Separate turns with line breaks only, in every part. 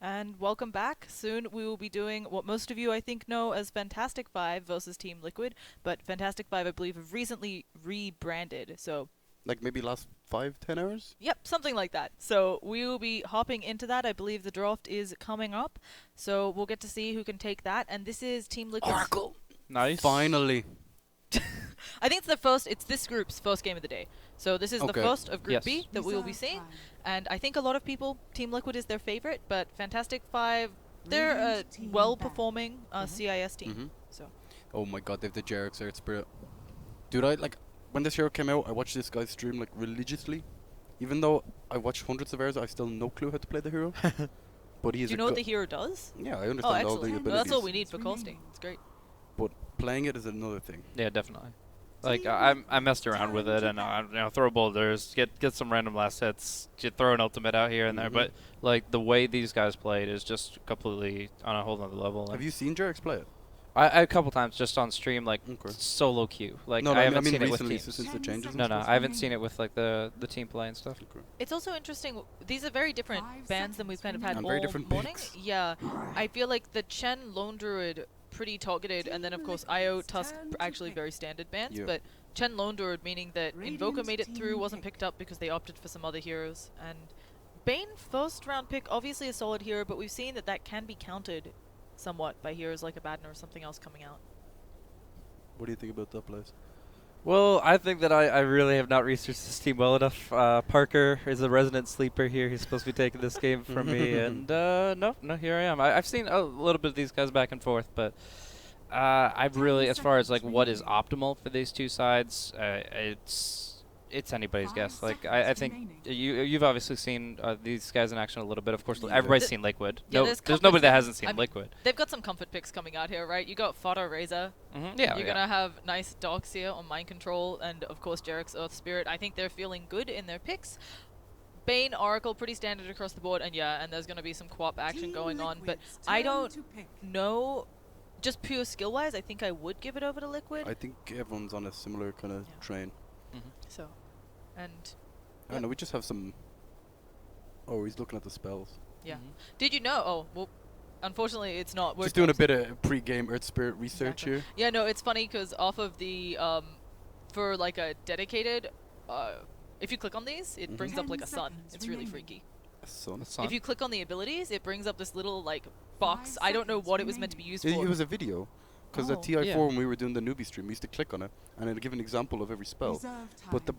And welcome back. Soon we will be doing what most of you I think know as Fantastic Five versus Team Liquid, but Fantastic Five I believe have recently rebranded. So,
Like maybe last 5-10 hours?
yep, something like that. So we will be hopping into that. I believe the draft is coming up, so we'll get to see who can take that. And this is Team Liquid.
Oracle!
Nice.
Finally!
I think it's this group's first game of the day. So this is the
Okay.
first of Group
Yes.
B that we will be seeing. And I think a lot of people, Team Liquid is their favorite, but Fantastic Five, they're a
Radiant team
well-performing CIS team.
Mhm.
So
Oh my god, they have the JRX Earth Spirit. Dude, when this hero came out, I watched this guy's stream like religiously. Even though I watched hundreds of hours, I still no clue how to play the hero. But he is
do you know what the hero does?
Yeah, I
Oh,
understand all the
excellent.
abilities.
Well, that's all we need for costing. It's great.
But playing it is another thing.
Yeah, definitely. Like I messed around with it and throw boulders, get some random last hits, throw an ultimate out here and there.
Mhm.
But like the way these guys played is just completely on a whole other level.
Have you seen JRX play it?
I a couple times just on stream, like
Okay.
solo queue. Like
No,
I
I
haven't
mean
seen it with
recently,
teams.
since the changes.
No,
and
no,
stuff.
I haven't seen it with like the team play and stuff.
Okay.
It's also interesting. These are very different
5
bands than we've kind of had
And
all
very different
morning.
picks.
Yeah, I feel like the Chen Lone Druid pretty targeted, and then of course IO Tusk actually very standard bands.
Yeah.
But Chen Lone Druid meaning that Invoker
Radiant
made it through,
team
wasn't
pick.
picked up because they opted for some other heroes. And Bane first round pick, obviously a solid hero, but we've seen that can be countered somewhat by heroes like Abaddon or something else coming out.
What do you think about that place?
Well, I think that I really have not researched this team well enough. Parker is a resident sleeper here. He's supposed to be taking this game from me, and no, here I am. I've seen a little bit of these guys back and forth, but I've really, as far as like what is optimal for these two sides, it's anybody's guess. Like I think you've obviously seen these guys in action a little bit. Of course, everybody's seen Liquid.
Yeah,
No,
there's
there's
comfort
nobody that
zone.
hasn't seen
I mean,
Liquid.
They've got some comfort picks coming out here, right? You got Fodder Razor.
Yeah,
You're gonna have nice Dogs here on Mind Control, and of course JRX Earth Spirit. I think they're feeling good in their picks. Bane, Oracle, pretty standard across the board, and there's gonna be some co-op action going on, but I don't know. Just pure skill-wise, I think I would give it over to Liquid.
I think everyone's on a similar kind of
Yeah.
train.
So, and
I don't know, we just have some... Oh, he's looking at the spells.
yeah. Did you know? Oh, well, unfortunately, it's not.
Just doing a bit of pre-game Earth Spirit research
Exactly.
here.
Yeah, no, it's funny because off of the for like a dedicated, if you click on these, it brings up like a sun. It's really freaky.
Son.
If you click on the abilities, it brings up this little like box.
5
I don't know
seconds
what it was meant to be used
It
for.
was a video. Because at
Oh.
TI4
Yeah.
when we were doing the newbie stream, we used to click on it and it'd give an example of every spell. But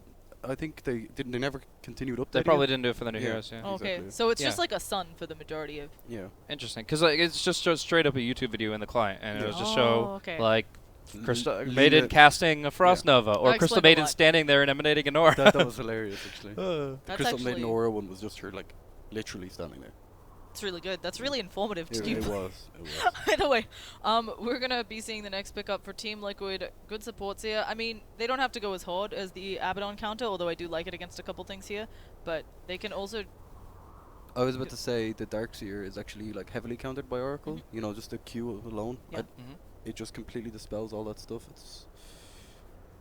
I think they never continued updating
They probably
it.
didn't do it for the new
Yeah.
heroes. Yeah.
Oh, okay,
exactly.
so it's just
Yeah.
like a sun for the majority of.
Yeah.
Interesting, because like it's just straight up a YouTube video in the client, and it was just show
okay.
like
L-
Crystal
Luna-
Maiden casting a Frost Nova, or
That
Crystal
explained a
Maiden
lot.
standing there and emanating an aura.
that was hilarious, actually. The
That's
Crystal Maiden
actually-
Aura one was just her, like, literally standing there.
It's really good. That's really informative to
It,
keep.
it was. It was.
Either way, we're gonna be seeing the next pickup for Team Liquid. Good supports here. I mean, they don't have to go as hard as the Abaddon counter, although I do like it against a couple things here. But they can also.
I was about to say the Darkseer is actually, like, heavily countered by Oracle. You know, just the Q alone.
Yeah.
It just completely dispels all that stuff. It's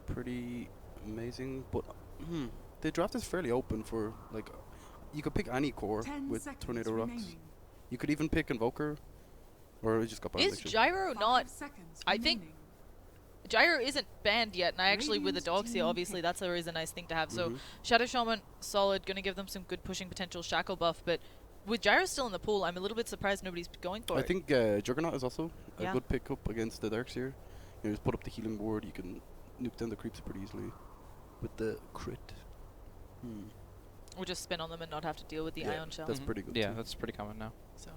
pretty amazing. But the draft is fairly open for, like, you could pick any core with Tornado RoX. You could even pick Invoker, or it just got banned.
Is
actually.
Gyro not? I think Gyro isn't banned yet, and I actually, with the dogs here, obviously that's always a nice thing to have. So
Mhm.
Shadow Shaman, solid, gonna give them some good pushing potential. Shackle buff, but with Gyro still in the pool, I'm a little bit surprised nobody's going for
I
it.
think Juggernaut is also a
Yeah.
good pickup against the Darkseer. You just put up the healing ward, you can nuke down the creeps pretty easily with the crit.
Or just spin on them and not have to deal with the
Yeah,
Ion Shell.
that's pretty good
Yeah,
too.
that's pretty common now.
So,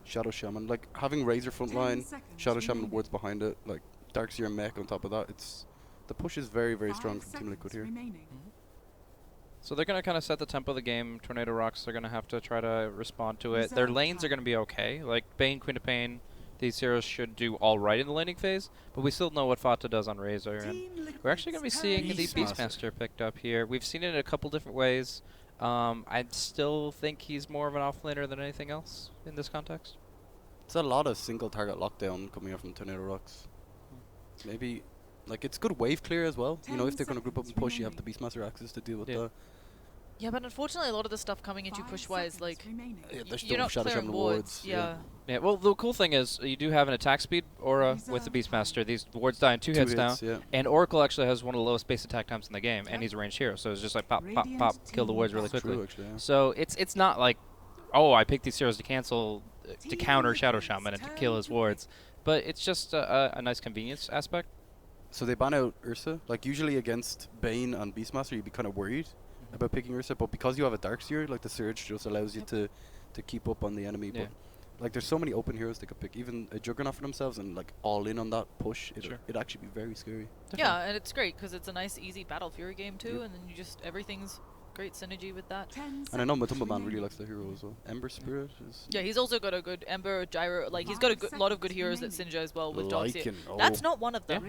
Shadow Shaman, like having Razor front line, Shadow Shaman wards behind it, like Darkseer and Mech on top of that. It's the push is very strong from Team Liquid here.
So they're gonna kind of set the tempo of the game. Tornado RoX, they're gonna have to try to respond to it. Their
Reserve
lanes are
time.
gonna be okay. Like Bane, Queen of Pain, these heroes should do all right in the laning phase. But we still know what Fata does on Razor, and we're actually gonna be seeing the
Beastmaster.
Beastmaster picked up here. We've seen it in a couple different ways. I still think he's more of an offlaner than anything else in this context.
It's a lot of single target lockdown coming out from Tornado RoX. Maybe, like, it's good wave clear as well. You know, if they're going to group up and push, you have the Beastmaster access to deal with
Yeah.
that.
Yeah, but unfortunately, a lot of the stuff coming at you push-wise, like,
Yeah, there's
you're
still
not
Shadow
clearing
Shaman
wards.
wards.
Yeah.
Yeah, well, the cool thing is you do have an attack speed aura with the Beastmaster. These wards die in 2 hits now.
Yeah.
And Oracle actually has one of the lowest base attack times in the game, and he's a ranged hero, so it's just like pop, pop, pop, kill the wards really quickly.
True, actually, yeah.
So it's not like, oh, I picked these heroes to cancel, to counter Shadow Shaman and to kill his wards, but it's just a nice convenience aspect.
So they ban out Ursa. Like usually against Bane and Beastmaster, you'd be kind of worried about picking Ursa, but because you have a Darkseer, like the Surge just allows you to keep up on the enemy.
Yeah.
But like there's so many open heroes they could pick, even a Juggernaut for themselves, and like all in on that push. It'd actually be very scary.
Yeah, and it's great because it's a nice, easy Battle Fury game too,
Yep.
and then you just everything's great synergy with that.
And I know Matumba Man really likes the hero as well. Ember Spirit is.
Yeah, he's also got a good Ember, Gyro, like he's got a lot of good heroes that synergize as well with Dogs. That's not one of them.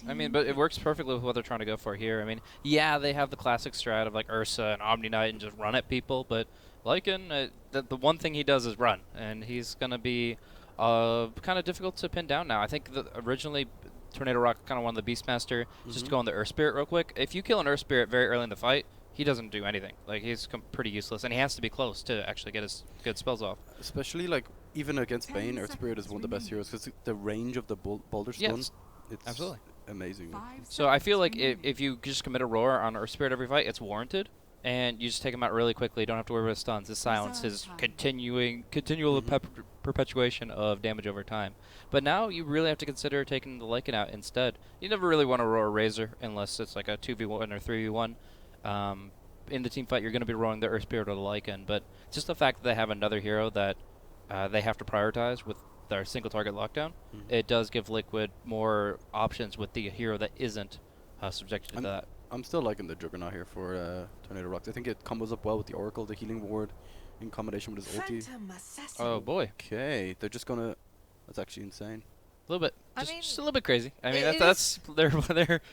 I mean, but it works perfectly with what they're trying to go for here. I mean, yeah, they have the classic strat of like Ursa and Omni Knight and just run at people, but Lycan, the one thing he does is run, and he's going to be kind of difficult to pin down now. I think that originally Tornado Rock kind of wanted the Beastmaster just to go on the Earth Spirit real quick. If you kill an Earth Spirit very early in the fight, he doesn't do anything. Like, he's pretty useless, and he has to be close to actually get his good spells off.
Especially, like, even against Bane, Earth Spirit is one of the best heroes, because the range of the Boulder Stun, it's
absolutely
amazing.
So I feel like if you just commit a Roar on Earth Spirit every fight, it's warranted, and you just take him out really quickly. You don't have to worry about his stuns, his silence, his continual perpetuation of damage over time. But now you really have to consider taking the Lycan out instead. You never really want to Roar Razor unless it's like a 2v1 or 3v1. In the team fight, you're going to be rolling the Earth Spirit or the Lycan, but just the fact that they have another hero that they have to prioritize with their single target lockdown, it does give Liquid more options with the hero that isn't subjected to that.
I'm still liking the Juggernaut here for Tornado Rocks. I think it combos up well with the Oracle, the healing ward, in combination with his ulti.
Oh boy.
Okay, they're just gonna. That's actually insane.
A little bit. Just a little bit crazy. I mean,
it
that's their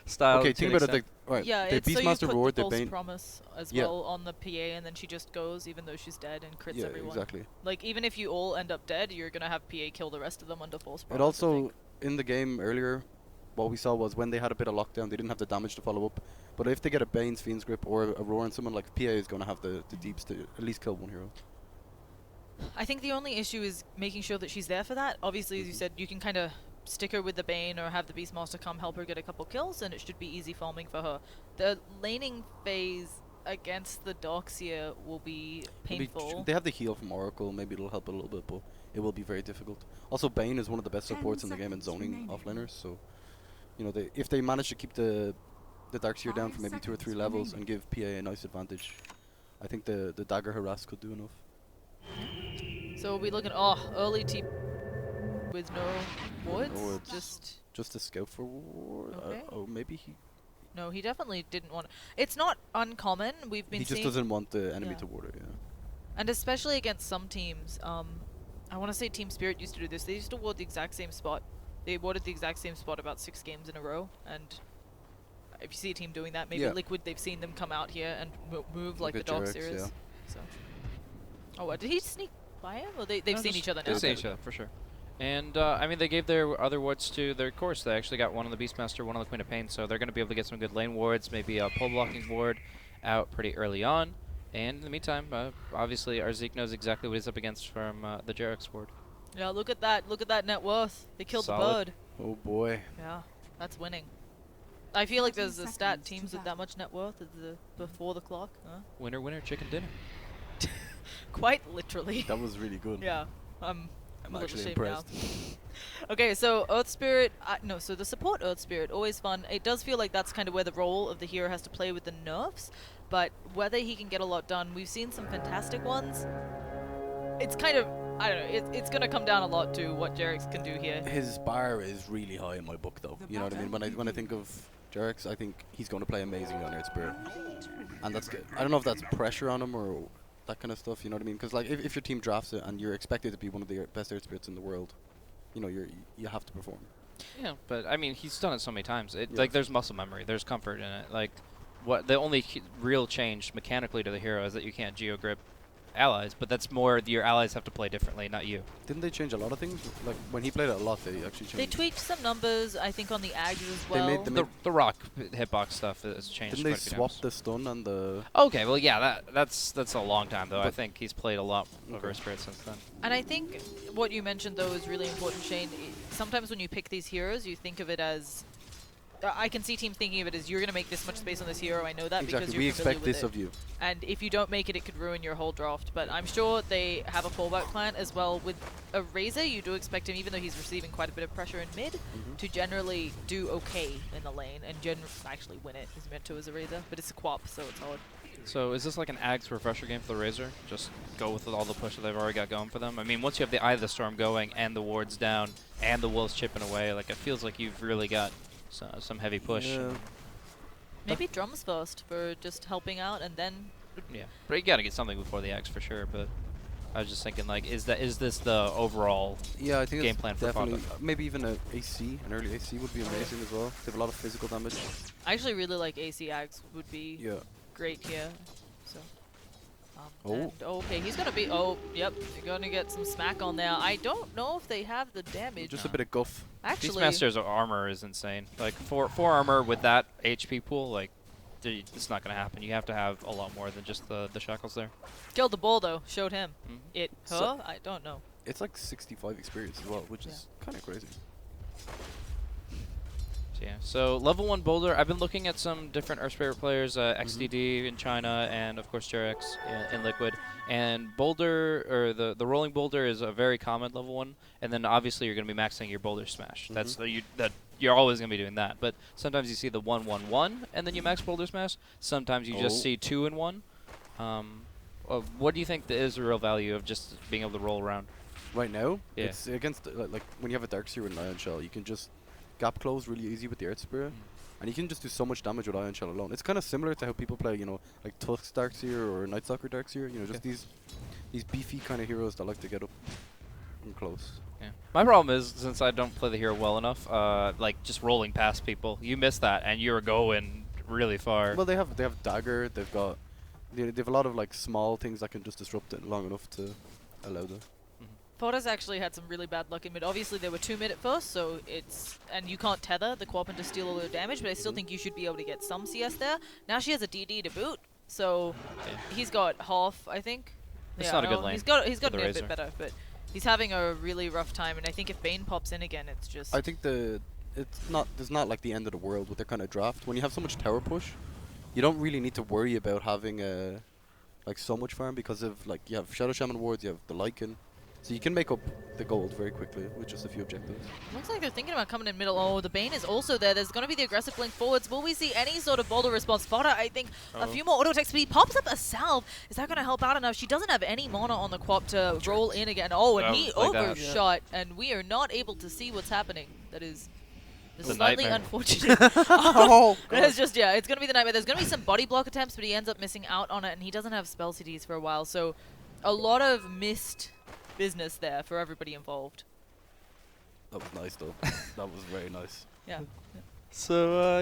style.
Okay, think about it. Right,
yeah,
the
it's so you
Beastmaster
put
Roar,
the
the
false
Bane.
promise as well on the PA, and then she just goes even though she's dead and crits everyone.
Exactly.
Like, even if you all end up dead, you're going to have PA kill the rest of them under false promise.
It also, in the game earlier, what we saw was when they had a bit of lockdown, they didn't have the damage to follow up. But if they get a Bane's Fiend's Grip or a Roar on someone, like PA is going to have the deeps to at least kill one hero.
I think the only issue is making sure that she's there for that. Obviously, as you said, you can kind of stick her with the Bane or have the Beastmaster come help her get a couple kills, and it should be easy farming for her. The laning phase against the Darkseer will be painful.
They have the heal from Oracle, maybe it'll help a little bit, but it will be very difficult. Also, Bane is one of the best supports in the game in zoning offlaners, so you know, if they manage to keep the Darkseer down for maybe 2 or 3 levels and give PA a nice advantage, I think the Dagger Harass could do enough.
So we'll be looking, early TP with no wards,
just a scout for ward.
Okay.
Maybe he.
No, he definitely didn't want. It's not uncommon. We've been.
He just doesn't want the enemy to ward it. Yeah.
And especially against some teams, I want to say Team Spirit used to do this. They used to ward the exact same spot. They warded the exact same spot about 6 games in a row, and if you see a team doing that, maybe Liquid, they've seen them come out here and move like the Darkseer is. So. Oh, what, did he sneak by him? Or they've seen each other now?
They've seen each other, for sure. And, I mean, they gave their other wards to their course. They actually got one on the Beastmaster, one on the Queen of Pain, so they're going to be able to get some good lane wards, maybe a pole blocking ward out pretty early on. And in the meantime, obviously, our Zeke knows exactly what he's up against from the JerAx ward.
Yeah, look at that. Look at that net worth. They killed the bird.
Oh, boy.
Yeah, that's winning. I feel like there's a stat teams with that much net worth before the clock. Huh?
Winner, winner, chicken dinner.
Quite literally.
That was really good.
Yeah, I'm
actually impressed.
Okay, so Earth Spirit, so the support Earth Spirit, always fun. It does feel like that's kind of where the role of the hero has to play with the nerfs, but whether he can get a lot done, we've seen some fantastic ones. It's kind of, I don't know, it's going to come down a lot to what JerAx can do here.
His bar is really high in my book, though. You know what I mean? When I think of JerAx, I think he's going to play amazingly on Earth Spirit. And that's good. I don't know if that's pressure on him or that kind of stuff, you know what I mean? Because like, if your team drafts it and you're expected to be one of the best Earth Spirits in the world, you know, you have to perform.
Yeah, but I mean, he's done it so many times. Like, there's muscle memory, there's comfort in it. Like, the only real change mechanically to the hero is that you can't geo grip allies, but that's more your allies have to play differently, not you.
Didn't they change a lot of things? Like when he played it a lot, they actually changed.
They tweaked some numbers, I think, on the Ags as well.
made
The RoX hitbox stuff has changed.
Didn't they
quite a few
swap
times.
the stun and the?
Okay, well, yeah, that's a long time though. I
But-
think he's played a lot of
Okay.
Earth Spirit since then.
And I think what you mentioned, though, is really important, Shane. Sometimes when you pick these heroes, you think of it as... I can see teams thinking of it as, you're going to make this much space on this hero, I know that, because
Exactly.
you're
We
familiar
expect
with
this
it.
of you.
And if you don't make it, it could ruin your whole draft. But I'm sure they have a fallback plan as well. With a Razor, you do expect him, even though he's receiving quite a bit of pressure in mid, to generally do okay in the lane and actually win it. He's meant to as a Razor, but it's a Quap, so it's hard.
So is this like an Ags refresher game for the Razor? Just go with all the push that they've already got going for them? I mean, once you have the Eye of the Storm going and the wards down and the Wolves chipping away, like it feels like you've really got some heavy push.
Yeah.
Maybe drums first for just helping out, and then...
Yeah, but you gotta get something before the Axe for sure. But I was just thinking, like, is this the overall?
Yeah, I think
Game
it's
plan for
definitely
Fodder.
maybe even an AC, an early AC would be amazing as well. They have a lot of physical damage.
I actually really like AC Ags would be
Yeah.
great here. So...
Oh.
and- okay, he's gonna be... Oh, yep, you're gonna get some smack on there. I don't know if they have the damage.
Just a bit of guff.
Actually...
Beastmaster's armor is insane. Like four armor with that HP pool, like it's not gonna happen. You have to have a lot more than just the shackles there.
Killed the bull, though. Showed him.
Mhm.
It...
So-
I don't know.
It's like 65 experience as well, which is kind of crazy.
So, yeah. So level 1 Boulder, I've been looking at some different Earth Spirit players, XDD in China, and of course JerX in Liquid. And Boulder, or the rolling Boulder, is a very common level 1. And then obviously you're going to be maxing your Boulder Smash. That's you're always going to be doing that. But sometimes you see the 1-1-1, and then you max Boulder Smash. Sometimes you just see 2 in 1. What do you think is the real value of just being able to roll around?
Right now,
Yeah.
it's against like when you have a Darkseer and Ion Shell, you can just gap close really easy with the Earth Spirit, and you can just do so much damage with Ion Shell alone. It's kind of similar to how people play, you know, like Tusk's Darkseer or Night Stalker Darkseer. You know, just these beefy kind of heroes that like to get up and close.
Yeah. My problem is, since I don't play the hero well enough, like just rolling past people, you miss that, and you're going really far.
Well, they have Dagger. They have a lot of like small things that can just disrupt it long enough to allow them.
Potters actually had some really bad luck in mid. Obviously, they were 2 mid at first, so it's... And you can't tether the Quap to steal all their damage, but I still think you should be able to get some CS there. Now she has a DD to boot, so he's got half, I think.
It's not a good lane
He's got
for the
a
Razor.
bit better, but he's having a really rough time, and I think if Bane pops in again, it's just...
I think there's not like the end of the world with their kind of draft. When you have so much tower push, you don't really need to worry about having like so much farm, because of like you have Shadow Shaman wards, you have the Lycan, so you can make up the gold very quickly with just a few objectives.
Looks like they're thinking about coming in middle. Oh, the Bane is also there. There's going to be the aggressive blink forwards. Will we see any sort of Boulder response? Fodder, I think, a few more auto attacks, but he pops up a salve. Is that going to help out enough? She doesn't have any mana on the Quap to roll in again. Oh, and he
like that.
overshot, and we are not able to see what's happening. That is
The
slightly
nightmare.
unfortunate.
Oh,
It's just, yeah, it's going to be the nightmare. There's going to be some body block attempts, but he ends up missing out on it, and he doesn't have spell CDs for a while, so a lot of missed business there for everybody involved.
That was nice though. That was very nice.
Yeah.
So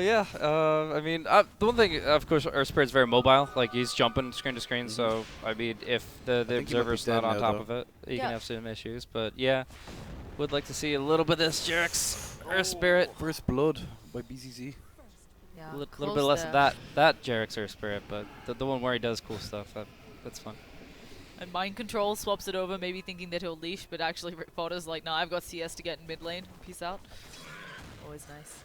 I mean, the one thing, of course, Earth Spirit's very mobile. Like he's jumping screen to screen. So I mean, if the
think he might be
observer's
dead
not on
now,
top
though.
of it, he
Yeah.
can have some issues. But yeah, would like to see a little bit of this JerX Earth Spirit.
First Blood by BZZ.
Yeah,
A little
close
bit less
there.
of that JerX Earth Spirit, but the one where he does cool stuff, that's fun.
And Mind Control swaps it over, maybe thinking that he'll leash, but actually Rick Potter's like, nah, I've got CS to get in mid lane. Peace out. Always nice.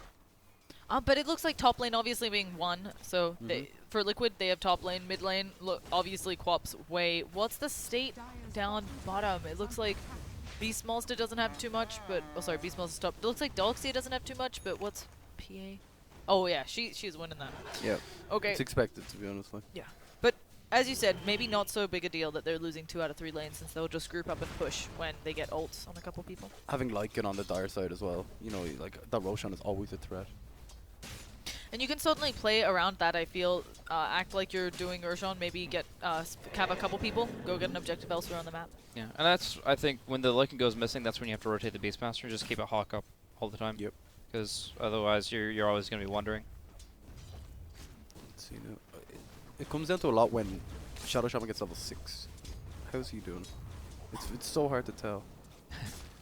But it looks like top lane obviously being won, so for Liquid, they have top lane, mid lane. Look, obviously Quap's way. What's the state down bottom? It looks like Beastmaster doesn't have too much, but... Oh, sorry, Beastmaster's top. It looks like Doxia doesn't have too much, but what's PA? Oh, yeah, she's winning that.
Yeah.
Okay.
It's expected, to be honest. Like.
Yeah. But as you said, maybe not so big a deal that they're losing 2 out of 3 lanes, since they'll just group up and push when they get ults on a couple people.
Having Lycan on the dire side as well, you know, like that Roshan is always a threat.
And you can certainly play around that, I feel. Act like you're doing Urshan, maybe get have a couple people, go get an objective elsewhere on the map.
Yeah, and that's, I think, when the Lycan goes missing, that's when you have to rotate the Beastmaster. Just keep it hawk up all the time.
Yep.
Because otherwise, you're always going to be wondering.
Let's see now. It comes down to a lot when Shadow Shaman gets level 6. how's he doing? It's so hard to tell.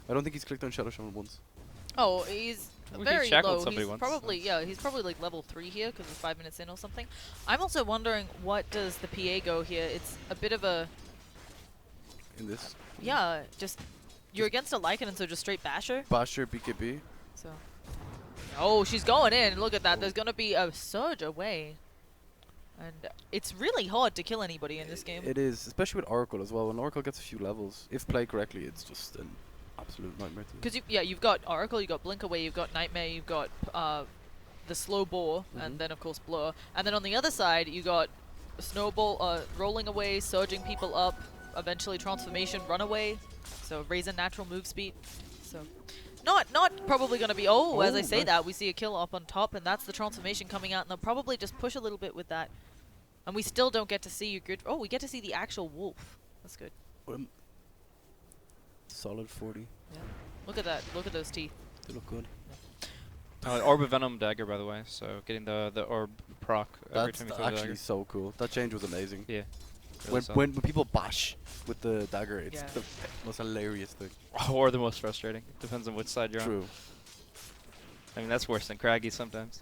I don't think he's clicked on Shadow Shaman once.
Oh, he's
Well, he
very
shackled
low.
somebody
He's
once,
probably
so.
he's probably like level 3 here because it's 5 minutes in or something. I'm also wondering what does the PA go here. It's a bit of a
In this.
just you're against a Lycan, so just straight basher.
Basher, BKB.
So oh, she's going in. Look at that. There's gonna be a surge away. And it's really hard to kill anybody in this game.
It is, especially with Oracle as well. When Oracle gets a few levels, if played correctly, it's just an absolute nightmare.
Because you've got Oracle, you've got Blink Away, you've got Nightmare, you've got the Slow Bore, and then of course Blur. And then on the other side, you got Snowball rolling away, surging people up, eventually Transformation, Runaway. So raising natural move speed. So not probably going to be. Oh, as I say
nice.
that, we see a kill up on top, and that's the Transformation coming out, and they'll probably just push a little bit with that. And we still don't get to see your grid. Oh, we get to see the actual wolf. That's good.
Solid 40.
Yeah. Look at that. Look at those teeth.
They look good.
Orb of Venom dagger, by the way. So getting the orb proc every
That's
time you throw the
actually
dagger.
so cool. That change was amazing.
Yeah.
When people bash with the dagger, it's
Yeah.
the most hilarious thing.
Or the most frustrating. Depends on which side you're on.
True.
I mean, that's worse than Craggy sometimes.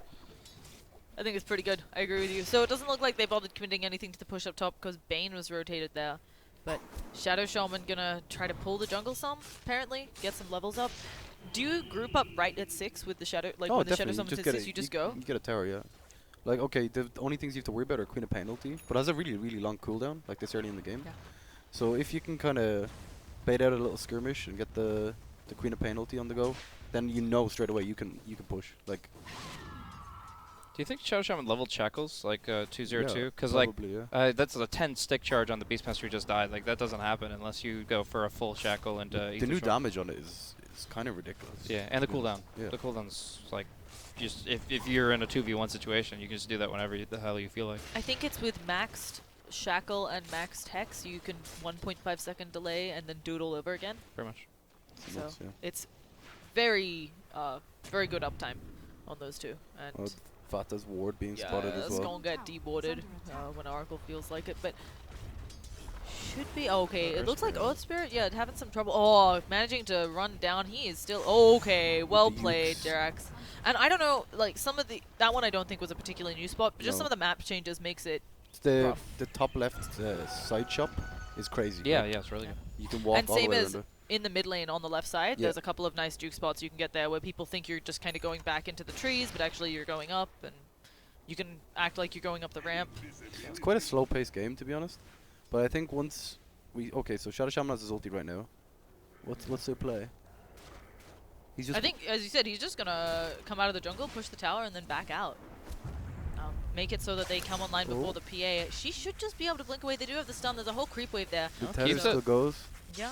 I think it's pretty good. I agree with you. So it doesn't look like they bothered committing anything to the push up top because Bane was rotated there. But Shadow Shaman gonna try to pull the jungle some, apparently, get some levels up. Do you group up right at 6 with the Shadow, like when the Shadow Shaman hits 6, you just go?
You get a tower, yeah. Like, okay, the only things you have to worry about are Queen of Penalty, but it has a really, really long cooldown, like this early in the game.
Yeah.
So if you can kind of bait out a little skirmish and get the Queen of Penalty on the go, then you know straight away you can push. Like,
Do you think Shadow Shaman leveled Shackles, like 202?
yeah,
Because like,
probably, yeah.
that's a 10 stick charge on the Beastmaster who just died. Like, that doesn't happen unless you go for a full Shackle and
The new damage on it is kind of ridiculous.
Yeah, and the cooldown.
Yeah.
The cooldown's like, just if you're in a 2v1 situation, you can just do that whenever the hell you feel like.
I think it's with maxed Shackle and maxed Hex, you can 1.5 second delay and then do it all over again.
Pretty much.
So
Nuts, yeah.
it's very, very good uptime on those two. And
Fata's ward being
yeah,
spotted as
it's
well.
gonna get deboarded when Oracle feels like it, but should be okay. It looks like Earth Spirit, yeah, having some trouble. Oh, managing to run down. He is still okay. Well played, Jerax. And I don't know, like some of that one I don't think was a particularly new spot, but just some of the map changes makes it
The
rough.
top left side shop is crazy.
Yeah,
like,
yeah, it's really good.
you can walk
And
all the
same
way
as
around
in the mid lane on the left side,
Yeah.
there's a couple of nice juke spots you can get there where people think you're just kind of going back into the trees, but actually you're going up, and you can act like you're going up the ramp.
It's quite a slow-paced game, to be honest. But I think once so Shadow Shaman has his ulti right now. What's their play? He's just
I think, as you said, he's just gonna come out of the jungle, push the tower, and then back out. Make it so that they come online before the PA. She should just be able to blink away. They do have the stun. There's a whole creep wave there.
the
Oh,
tether
keeps
still
it.
goes.
Yeah,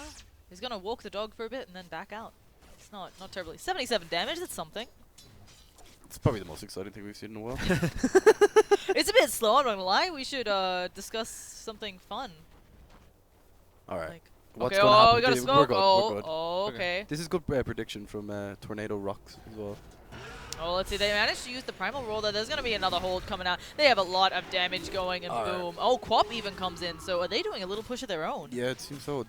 he's gonna walk the dog for a bit and then back out. It's not terribly. 77 damage. That's something.
It's probably the most exciting thing we've seen in a while.
It's a bit slow. I'm not gonna lie. We should discuss something fun.
All right.
Like,
What's
okay,
gonna happen?
we gotta
We're
smoke.
good,
Oh,
we're good.
oh,
Okay.
okay.
This is good prediction from Tornado RoX as well.
Oh, let's see. They managed to use the primal roll there. There's gonna be another hold coming out. They have a lot of damage going, and
Alright.
boom. Oh, Quap even comes in. So are they doing a little push of their own?
Yeah, it seems so.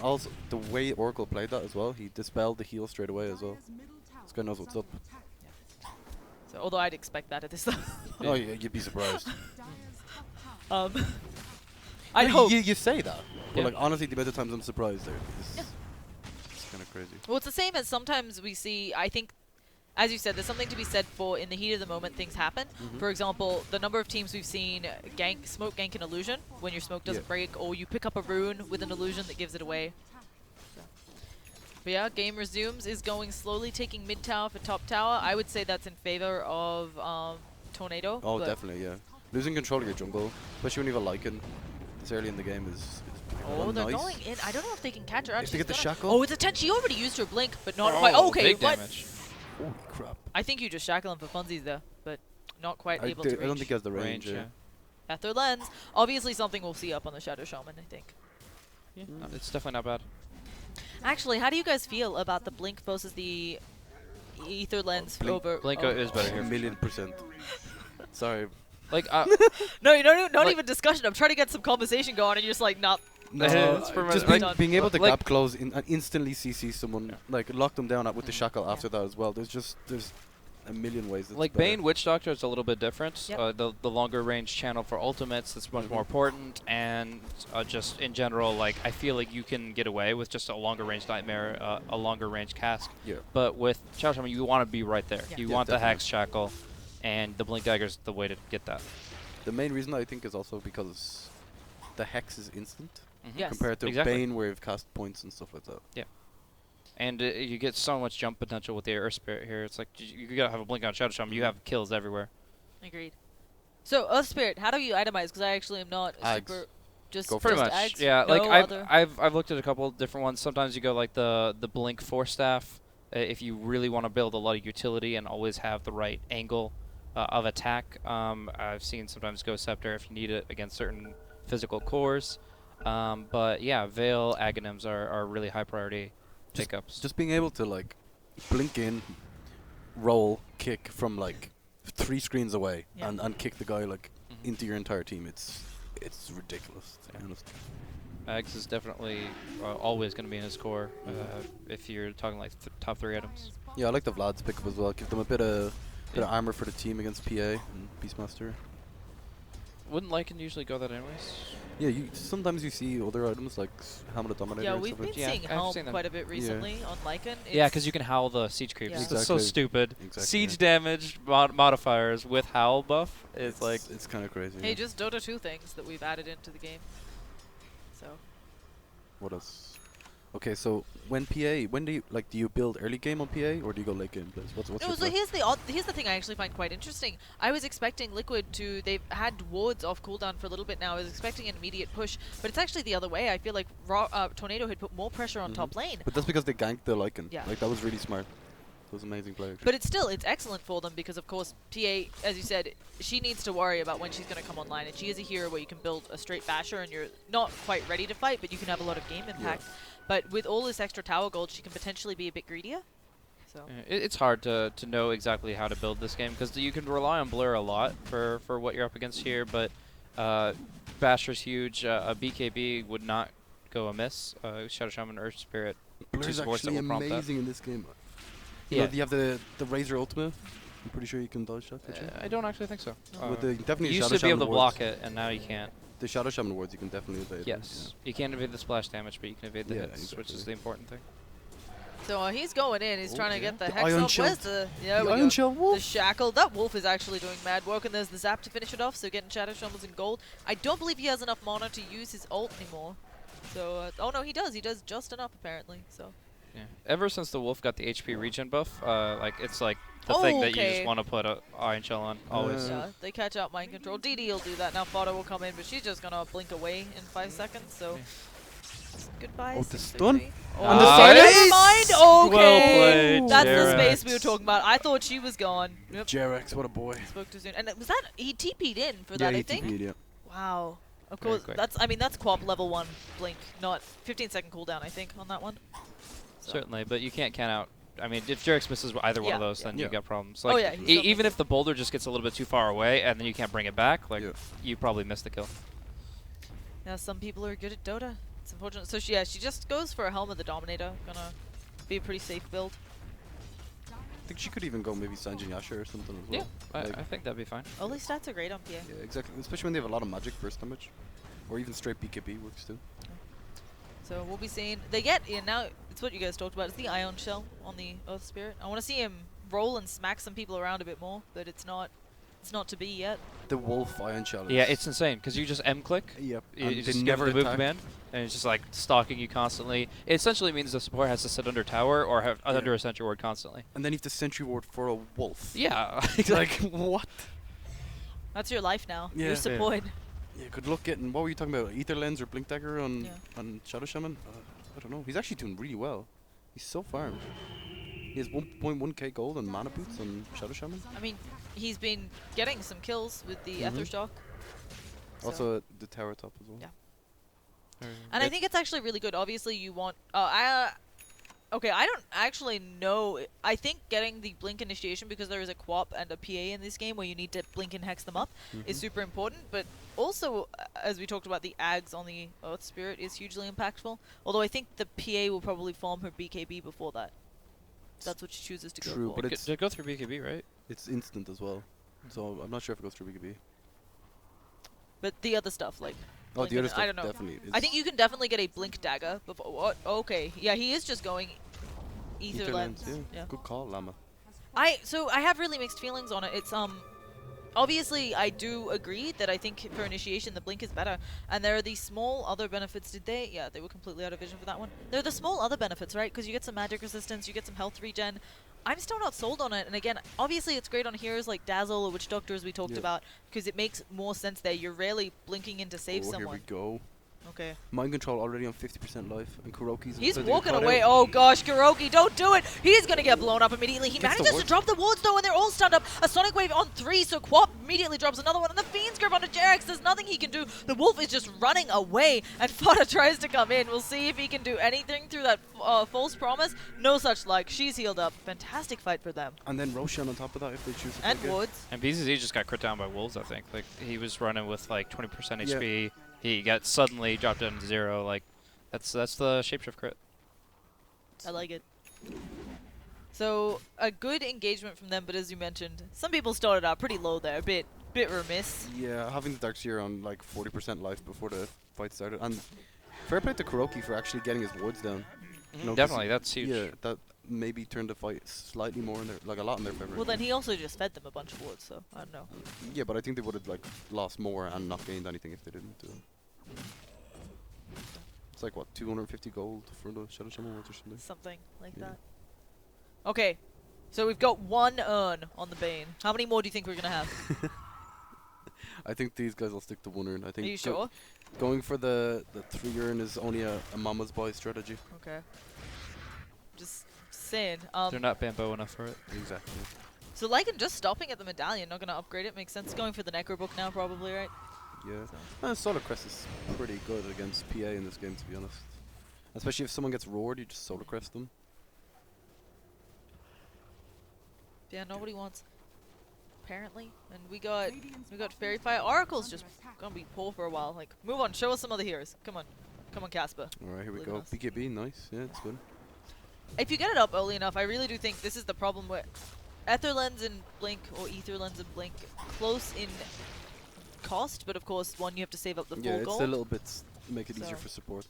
Also, the way Oracle played that as well, he dispelled the heal straight away as well. This guy knows what's up.
So, although I'd expect that at this level.
Oh, yeah, you'd be surprised.
I hope.
You say that, but
Yeah.
like honestly, the amount of times I'm surprised there, it's kind of crazy.
Well, it's the same as sometimes we see, I think, as you said, there's something to be said for in the heat of the moment things happen. For example, the number of teams we've seen smoke gank an illusion when your smoke doesn't
Yeah.
break, or you pick up a rune with an illusion that gives it away. So. But yeah, game resumes, is going slowly, taking mid tower for top tower. I would say that's in favor of Tornado.
Oh,
but
definitely, yeah. Losing control of your jungle, especially when you have a Lycan this early in the game, is
Oh, they're
nice.
going in. I don't know if they can catch her.
If they
Actually,
get the
she's
shackle?
Oh, it's a 10. She already used her blink, but not quite. Oh, okay,
big
what?
damage.
Holy crap!
I think you just shackle him for funsies there, but not quite able to reach.
I don't think he has the range.
Range, yeah.
At their lens, obviously something we'll see up on the Shadow Shaman, I think.
Yeah, no, it's definitely not bad.
Actually, how do you guys feel about the blink versus the ether lens
Blink-
over?
Blinko is better
A
here.
million%. Sorry.
Like,
No, not
like-
even discussion. I'm trying to get some conversation going, and you're just like, not.
No,
It's from
just
like,
being able to
like-
gap close and instantly CC someone, like lock them down with the shackle
Yeah.
after that as well. There's a million ways. That's
Like
better.
Bane Witch Doctor is a little bit different.
Yep.
The longer range channel for ultimates is much more important, and just in general, like I feel like you can get away with just a longer range nightmare, a longer range cask.
Yeah.
But with Shadow Shaman, you want to be right there.
Yeah.
You
Yeah,
want the
definitely.
Hex Shackle, and the Blink Dagger's the way to get that.
The main reason I think is also because the hex is instant
Yes.
compared to
Exactly.
Bane, where you've cast points and stuff like that.
And you get so much jump potential with the Earth Spirit here. It's like you gotta have a Blink on Shadow Shaman. You have kills everywhere.
Agreed. So, Earth Spirit, how do you itemize? Because I actually am not
Ags.
super. Just
Go for
Pretty
just
much,
Ags?
yeah.
No
Like
other.
I've looked at a couple different ones. Sometimes you go like the Blink Force Staff, if you really want to build a lot of utility and always have the right angle of attack. I've seen sometimes go Scepter if you need it against certain physical cores. But yeah, Veil Aghanims are really high priority pickups.
Just being able to like blink in, roll, kick from like 3 screens away,
Yeah.
and kick the guy like
Mhm.
into your entire team. It's ridiculous, to be honest.
Ags is definitely always going to be in his core if you're talking like top 3 items.
Yeah, I like the Vlad's pickup as well. Give them a bit of armor for the team against PA and Beastmaster.
Wouldn't Lycan usually go that anyways?
Yeah, sometimes you see other items like Helmet of Dominator.
Yeah,
and
we've
stuff
been
like
Yeah,
seeing
I've
Helm
seen them.
quite a bit recently on Lycan.
Yeah, because you can howl the siege creeps.
Yeah.
That's so
Exactly.
stupid.
Exactly.
Siege damage modifiers with howl buff is like
it's kind of crazy.
Hey,
yeah.
just Dota 2 things that we've added into the game. So,
What else? Okay, so when do you build early game on PA or do you go late game? Blizz? What's
no,
your
so
play?
here's the thing I actually find quite interesting. I was expecting Liquid to, they've had wards off cooldown for a little bit now. I was expecting an immediate push, but it's actually the other way. I feel like Tornado had put more pressure on top lane.
But that's because they ganked the Lycan.
Yeah.
Like that was really smart. That was amazing play. Actually.
But it's excellent for them because, of course, PA, as you said, she needs to worry about when she's going to come online. And she is a hero where you can build a straight basher and you're not quite ready to fight, but you can have a lot of game impact. But with all this extra tower gold, she can potentially be a bit greedier. So
it's hard to know exactly how to build this game because you can rely on Blur a lot for what you're up against here, but Basher's huge. A BKB would not go amiss. Shadow Shaman, Earth Spirit,
Blur's
two supports that
actually
will prompt that.
amazing in this game.
Yeah.
You have the Razor ultimate. I'm pretty sure you can dodge that. Can't you?
I don't actually think so.
With the definitely
You used
Shadow
to be able to
Shaman
block
wards.
it, and now you can't.
The Shadow Shaman wards you can definitely evade.
Yes. You can't evade the splash damage, but you can evade the
Yeah,
hits, which is
exactly.
the important thing.
So he's going in. He's trying to
yeah.
get the
The
hex
Iron
up.
Shell.
Where's the
The
we
Iron
go.
Shell
The
Wolf.
shackle. That wolf is actually doing mad work, and there's the zap to finish it off. So getting Shadow Shamans in gold. I don't believe he has enough mana to use his ult anymore. So oh no, he does. He does just enough apparently. So
Yeah. Ever since the wolf got the HP regen buff, like it's like the thing that you
Okay.
just want to put a Iron Shell on always.
yeah, they catch out mind control. DD will do that now. Fodder will come in, but she's just gonna blink away in 5 seconds. So goodbye.
Oh, the
6-3.
stun?
Oh,
And the stun
never
is-
mind.
Well
Okay,
played,
that's the
Jerax.
space we were talking about. I thought she was gone. Yep.
Jerax, what a boy.
Spoke too soon. And was that he TP'd in for
Yeah,
that? I
he
think.
TP'd, yeah.
Wow. Of
Very
course,
quick.
that's QoP level 1 blink, not 15-second cooldown. I think on that one. So.
Certainly, but you can't count out. I mean, if Jerax misses either one of
Yeah,
those, then
yeah.
you got problems.
Oh,
Like,
yeah, he still
even
misses.
if the boulder just gets a little bit too far away and then you can't bring it back, like
Yeah.
you probably missed the kill.
Yeah, some people are good at Dota. It's unfortunate. So she just goes for a Helm of the Dominator. Gonna be a pretty safe build.
I think she could even go maybe Sanjin Yasha or something as well.
Yeah,
Like,
I think that'd be fine.
Early stats are great on PA.
yeah, exactly. Especially when they have a lot of magic burst damage. Or even straight BKB works too.
So we'll be seeing. They get in now. It's what you guys talked about. It's the Ion Shell on the Earth Spirit. I want to see him roll and smack some people around a bit more, but it's not. It's not to be yet.
The Wolf Iron Challenge.
Yeah, it's insane because you just M-click.
Yep.
You
And
just
they
give
never
the move
attack.
command, and it's just like stalking you constantly. It essentially means the support has to sit under tower or have
Yeah.
under a sentry ward constantly.
And then you have to sentry ward for a wolf.
Yeah,
Like, what?
That's your life now.
Yeah.
You're supported.
Yeah, good luck getting. What were you talking about? Ether Lens or Blink Dagger on
Yeah.
Shadow Shaman? I don't know. He's actually doing really well. He's so farmed. He has 1.1k gold and mana boots on Shadow Shaman.
I mean, he's been getting some kills with the
Mhm.
Ether Shock. So-
Also the tower top as well.
Yeah. And I think it's actually really good. Obviously, you want. Okay, I don't actually know. I think getting the blink initiation, because there is a quap and a PA in this game where you need to blink and hex them up, is super important. But also, as we talked about, the Ags on the Earth Spirit is hugely impactful. Although I think the PA will probably farm her BKB before that. That's what she chooses to go
True,
for.
but
Did
it's
it go through BKB, right?
it's instant as well. So I'm not sure if it goes through BKB.
But the other stuff, like...
Oh,
blink
the other
and-
stuff
I don't know.
definitely is.
I think you can definitely get a blink dagger before... What? Okay. Yeah, he is just going Ether Lens.
Yeah. Good call, Llama.
So I have really mixed feelings on it. It's obviously I do agree that I think for initiation the blink is better, and there are these small other benefits. Did they? Yeah, they were completely out of vision for that one. There are the small other benefits, right? Because you get some magic resistance, you get some health regen. I'm still not sold on it, and again, obviously it's great on heroes like Dazzle or Witch Doctor, as we talked about, because it makes more sense there. You're rarely blinking in to save someone.
Here we go.
Okay.
Mind Control already on 50% life, and Kuroki's...
He's
so they
walking
got
away.
out.
Oh gosh, Kuroki, don't do it! He's gonna get blown up immediately. He
Gets the
manages to
wards.
drop the wards though, and they're all stunned up. A Sonic Wave on 3, so Quap immediately drops another one, and the Fiend's Grip onto Jerex. There's nothing he can do. The Wolf is just running away, and Fodder tries to come in. We'll see if he can do anything through that false promise. No such luck. She's healed up. Fantastic fight for them.
And then Roshan on top of that if they choose to
And
take it.
Woods.
And BZZ just got crit down by wolves, I think. Like, he was running with like 20%
Yeah.
HP. He got suddenly dropped down to 0. Like, that's the shapeshift crit.
I like it. So, a good engagement from them, but as you mentioned, some people started out pretty low there. A bit remiss.
Yeah, having the Darkseer on like 40% life before the fight started. And fair play to Kuroki for actually getting his wards down. You know, 'cause
Definitely, that's huge.
Yeah, that maybe turned the fight slightly more in their, like a lot in their favor.
Well, then he also just fed them a bunch of wards, so I don't know.
Yeah, but I think they would have like lost more and not gained anything if they didn't do it. It's like what, 250 gold for the Shadow Shaman wards or something.
Something like
Yeah.
that. Okay, so we've got one urn on the Bane. How many more do you think we're gonna have?
I think these guys will stick to one urn. I think
Are you sure?
going for the 3 urn is only a mama's boy strategy.
Okay. Just saying.
They're not bamboo enough for it.
Exactly.
So Lycan just stopping at the medallion, not gonna upgrade it, makes sense. Going for the Necro Book now, probably, right?
Yeah. Solar Crest is pretty good against PA in this game, to be honest. Especially if someone gets roared, you just Solar Crest them.
Yeah, nobody wants. Apparently, and we got Fairy Fire. Oracle's just gonna be poor for a while. Like, move on, show us some other heroes. Come on, Casper.
All right, here we
Believe in
go.
us.
BKB, nice. Yeah, it's good.
If you get it up early enough, I really do think this is the problem with Ether Lens and Blink, or Ether Lens and Blink, close in cost, but of course, one, you have to save up the
Yeah,
full
it's
gold.
a little bit make it easier
So.
for support.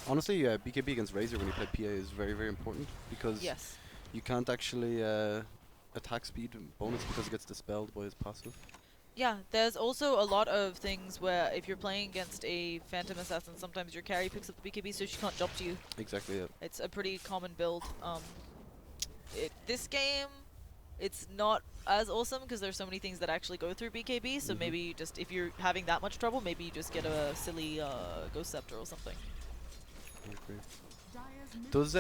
Honestly, BKB against Razor when you play PA is very, very important because
Yes.
you can't actually attack speed bonus because it gets dispelled by his passive.
Yeah, there's also a lot of things where if you're playing against a Phantom Assassin, sometimes your carry picks up the BKB so she can't jump to you.
Exactly, yeah.
It's a pretty common build. This game, it's not as awesome because there's so many things that actually go through BKB, so maybe you just, if you're having that much trouble, maybe you just get a silly Ghost Scepter or something.
I agree. Does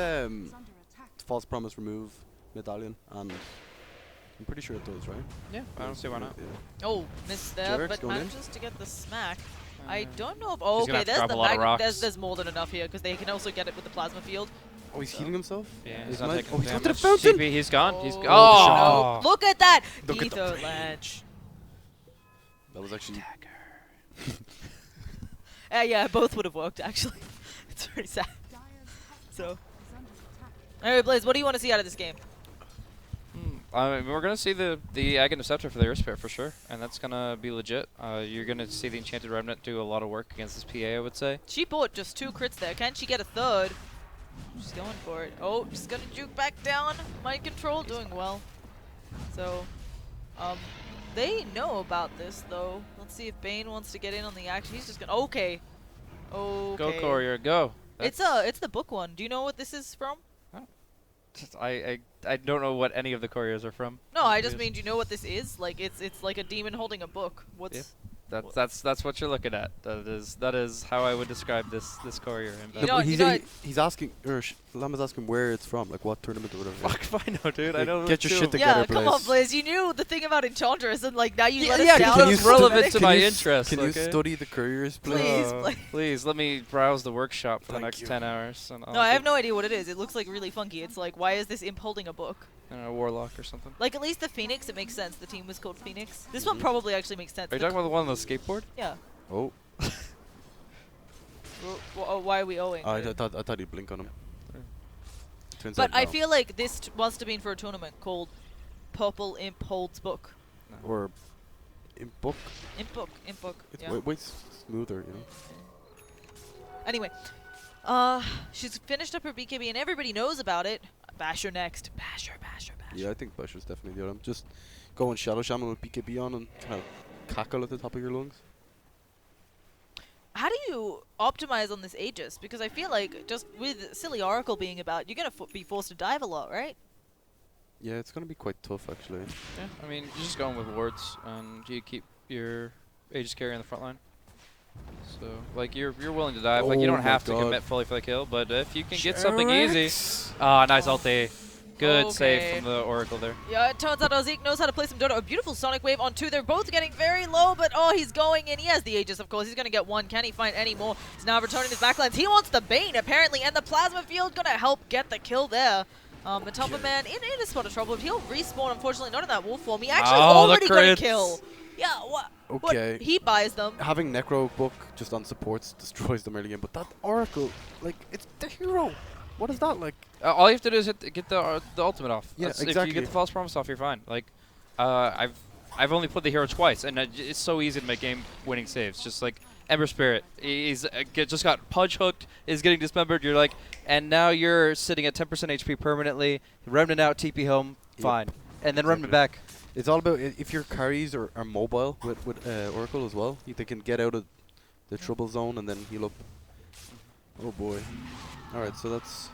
False Promise remove Medallion? And I'm pretty sure it does, right?
Yeah, I don't see why not.
Yeah.
Oh, missed there,
Jerex
but
going in?
manages to get the smack. I
Uh,
don't know if... Oh,
he's gonna
okay,
have to
there's
drop
the
a lot of
mag.
rocks.
There's more than enough here, because they can also get it with the Plasma Field.
Oh, he's healing himself?
Yeah,
He's
he's not
not-
taking
oh, he's got
damage.
the fountain!
TP, he's gone. He's
Oh,
gone.
no. Look at that!
Look at the
Ether
brain.
Lance.
That was actually...
Yeah, both would have worked, actually. It's pretty sad. So... Alright, Blaze, what do you want to see out of this game?
I mean, we're gonna see the Aghanim Scepter for the Air for sure, and that's gonna be legit. You're gonna see the Enchanted Remnant do a lot of work against this PA, I would say.
She bought just 2 crits there. Can she get a third? She's going for it. Oh, she's gonna juke back down. Mind control, doing well. So, they know about this though. Let's see if Bane wants to get in on the action. He's just gonna. Okay. Okay.
Go Courier, go.
It's the book one. Do you know what this is from?
I don't know what any of the couriers are from.
No, I just mean, do you know what this is? Like, it's like a demon holding a book. What's...
Yeah. That's what you're looking at. That is how I would describe this courier.
You know-
he's,
you know
he's asking, Llama's asking where it's from, like what tournament or whatever.
Fuck if I know, dude. I
Like,
know.
get your
two
shit
of them.
together,
Yeah, come on,
Blaze.
Blaze. You knew the thing about Enchantress, and like now you let
Yeah,
us down.
can
because
you
it's relevant to
Can
my
you
interests.
Can you
okay?
study the couriers, please?
Please,
Oh,
Blaze.
please let me browse the workshop for the
Thank
next
you.
10 hours. And
No, I have no idea what it is. It looks like really funky. It's like, why is this imp holding a book?
I don't know, Warlock or something.
Like, at least the Phoenix, it makes sense. The team was called Phoenix. This one
Mhm.
probably actually makes sense.
Are you
The
talking about the one on the skateboard?
Yeah.
Oh,
Why are we owing?
I thought he'd blink on him. Turns
But
out
I
no.
feel like this must have been for a tournament called Purple Imp Holds Book.
No.
Or in book,
Imp Book. Imp Book.
it's
Yeah.
way smoother, you know.
Anyway, she's finished up her BKB and everybody knows about it. Basher next. Basher.
Yeah, I think Basher's definitely the other. Just go and Shadow Shaman with BKB on and kind of cackle at the top of your lungs.
How do you optimize on this Aegis? Because I feel like just with silly Oracle being about, you're going to be forced to dive a lot, right?
Yeah, it's gonna be quite tough actually.
Yeah, I mean, you're just going with wards, and you keep your Aegis carry on the front line. So, like, you're willing to dive. Like, you
Oh
don't
my
have to
God.
commit fully for the kill, but if you can get something easy. Ah, nice ulti. Good save
Okay.
from the Oracle there.
Yeah, it turns out Ozik knows how to play some Dodo. A beautiful Sonic Wave on 2. They're both getting very low, but oh, he's going in. He has the Aegis, of course. He's going to get one. Can he find any more? He's now returning his backlines. He wants the Bane, apparently, and the Plasma Field going to help get the kill there. The Tumble Man in a spot of trouble. He'll respawn, unfortunately, not in that wolf form. He actually already got a
crits.
kill. Yeah, what?
Okay.
What? He buys them.
Having Necro book just on supports destroys them early game, but that Oracle, like, it's the hero. What is that like?
All you have to do is get the ultimate off.
Yeah,
If you
exactly.
get the false promise off, you're fine. Like, I've only put the hero twice, and it's so easy to make game-winning saves. Just like Ember Spirit, he's just got punch hooked, is getting dismembered. You're like, and now you're sitting at 10% HP permanently. Remnant out, TP home,
Yep.
fine, and then Remnant
Exactly.
back.
It's all about if your carries are mobile with Oracle as well. They can get out of the trouble zone and then heal up. Oh boy. All right, so that's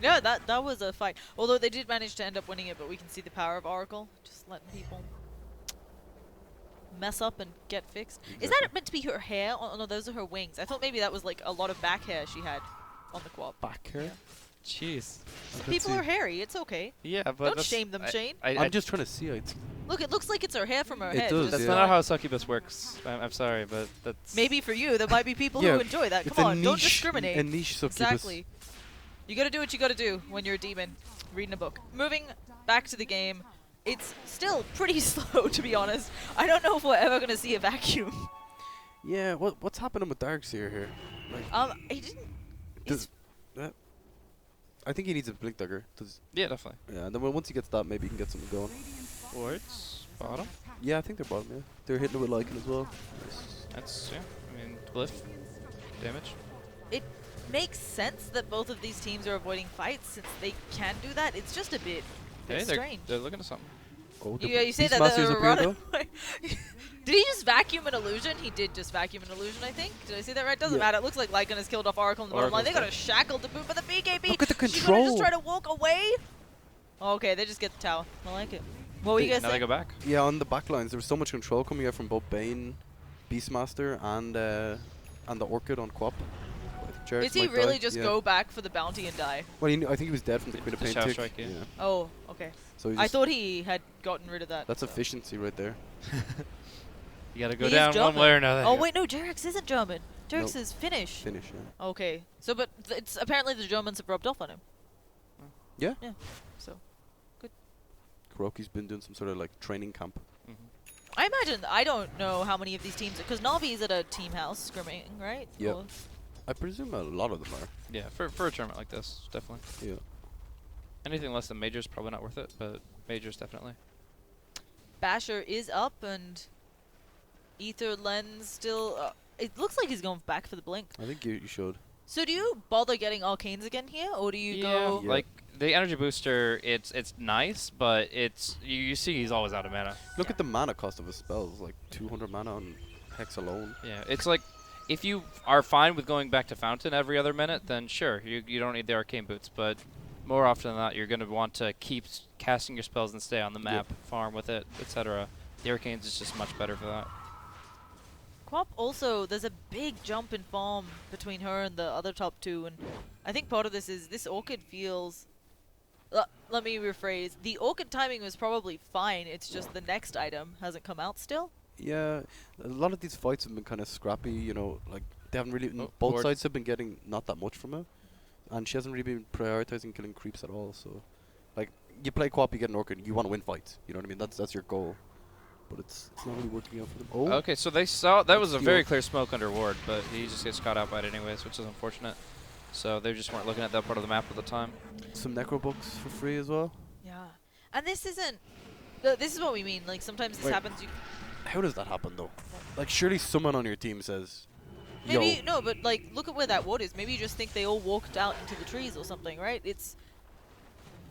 Yeah, that was a fight. Although they did manage to end up winning it, but we can see the power of Oracle. Just letting people mess up and get fixed. Is that
Exactly.
meant to be her hair? Oh, no, those are her wings. I thought maybe that was like a lot of back hair she had on the quad.
back here.
Jeez.
People are hairy. It's okay.
Yeah, but
Don't
that's-
shame them, Shane.
I'm just trying to see it.
Look, it looks like it's her hair from her
It
head.
does,
That's
yeah.
not how a succubus works. I'm sorry, but that's
Maybe for you, there might be people
Yeah,
who enjoy that.
It's
Come
a
on,
niche,
don't discriminate.
A niche succubus.
Exactly. You gotta do what you gotta do when you're a demon reading a book. Moving back to the game, it's still pretty slow, to be honest. I don't know if we're ever gonna see a vacuum.
Yeah, what's happening with Darkseer here? Like,
He didn't.
does, I think he needs a blink dagger.
yeah, definitely.
Yeah, and then once he gets that, maybe he can get something going.
Wards, bottom.
Yeah, I think they're bottom. Yeah, they're hitting it with Lycan as well. Nice.
That's yeah. I mean, glyph damage.
It makes sense that both of these teams are avoiding fights since they can do that. It's just a bit
Hey,
strange.
they're looking at something.
Oh,
Yeah, you say that
Beastmaster's
they're
up here,
running
though.
away. Did he just vacuum an illusion? He did just vacuum an illusion, I think. Did I see that right? Doesn't
Yeah.
matter. It looks like Lycan has killed off Oracle in the bottom line. They got a
Oracle's
shackle to boot for the BKB.
Look at the
She's gonna just
control.
try to walk away. Okay, they just get the tower. I like it. What were you guys
Now they
saying?
go back.
Yeah, on the backlines, there was so much control coming out from both Bane, Beastmaster, and the Orchid on Quap.
Is he really just go back for the bounty and die?
Well, I think he was dead from the Queen of
The
Pain
Shadow
tick.
Strike, yeah.
Oh, okay.
So he
I
just,
thought he had gotten rid of that.
that's
so.
efficiency right there.
You gotta go
He is
down one
German.
way or another.
Oh wait, no, Jarex isn't German. Jarex
Nope.
is Finnish.
Finish. Yeah.
Okay, so but it's apparently the Germans have rubbed off on him.
Yeah.
Yeah. So
Kuroki's been doing some sort of like training camp.
Mhm.
I imagine I don't know how many of these teams because Navi's at a team house scrimming, right?
Yep.
Or-
I presume a lot of them are.
Yeah, for a tournament like this, definitely.
Yeah.
Anything less than majors probably not worth it, but majors definitely.
Basher is up and Ether Lens still. It looks like he's going back for the blink.
I think you should.
So do you bother getting arcanes again here, or do you go?
Yeah.
Like the energy booster, it's nice, but it's you see he's always out of mana.
Look at the mana cost of his spells, like 200 mana on Hex alone.
Yeah, it's like if you are fine with going back to Fountain every other minute, then sure, you don't need the arcane boots, but more often than not, you're going to want to keep casting your spells and stay on the map, farm with it, etc. The arcanes is just much better for that.
Quap also, there's a big jump in farm between her and the other top two, and I think part of this is this Orchid feels... let me rephrase. The Orchid timing was probably fine. It's just the next item hasn't come out still.
Yeah, a lot of these fights have been kind of scrappy, you know, like they haven't really, both
Lord.
sides have been getting not that much from her, and she hasn't really been prioritizing killing creeps at all, so, like, you play co-op, you get an Orchid, you want to win fights, you know what I mean, that's your goal, but it's not really working out for them. Oh,
Okay, so they saw that was a
Steal.
very clear smoke under ward, but he just gets caught out by it anyways, which is unfortunate. So they just weren't looking at that part of the map at the time.
some necro books for free as well.
Yeah. And this isn't... this is what we mean. Like, sometimes this
Wait.
happens...
How does that happen though? Like, surely someone on your team says, yo,
Maybe... No, but, like, look at where that ward is. Maybe you just think they all walked out into the trees or something, right? It's...